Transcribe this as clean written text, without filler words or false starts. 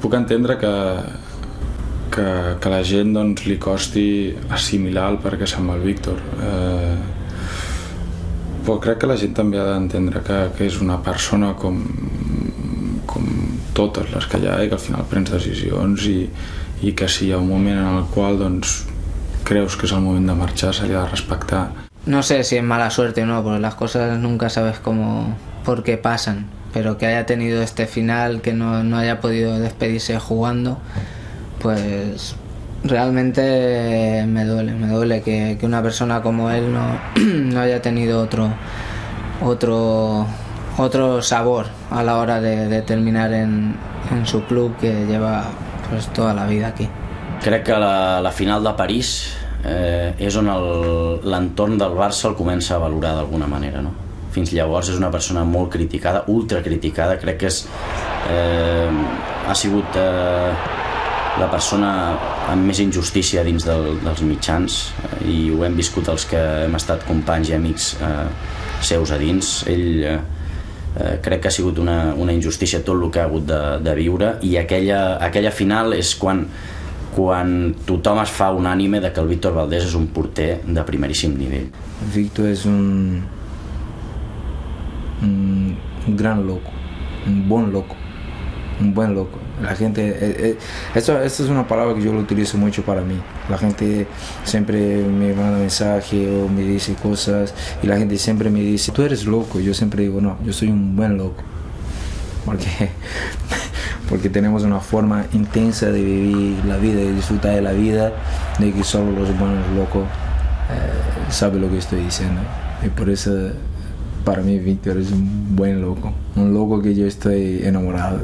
puc entendre que la gent doncs, li costi assimilar el perquè se'n va el Víctor. Però crec que la gent també ha d'entendre que és una persona com totes les que hi ha i que al final prens decisions i que si hi ha un moment en el qual doncs, creus que es el moment de marchar, se li ha de respectar. No sé si es mala suerte o no, porque las cosas nunca sabes por qué pasan, pero que haya tenido este final, que no haya podido despedirse jugando, pues realmente me duele que una persona como él no haya tenido otro sabor a la hora de terminar en su club, que lleva pues toda la vida aquí. Crec que la final de París és on l'entorn del Barça el comença a valorar d'alguna manera, no? Fins llavors és una persona molt criticada, ultra criticada. Crec que ha sigut la persona amb més injustícia dins dels mitjans, i ho hem viscut els que hem estat companys i amics seus a dins. Ell crec que ha sigut una injustícia tot el que ha hagut de viure, i aquella final és quan tothom es fa unànime de que el Víctor Valdés és un porter de primeríssim nivell. Víctor és un gran loco, un buen loco. La gente, esta es una palabra que yo lo utilizo mucho para mí. La gente siempre me manda mensajes o me dice cosas, y la gente siempre me dice, tú eres loco. Yo siempre digo, no, yo soy un buen loco. Porque tenemos una forma intensa de vivir la vida, de disfrutar de la vida, de que solo los buenos locos saben lo que estoy diciendo. Y por eso, para mí, Víctor es un buen loco, un loco que yo estoy enamorado.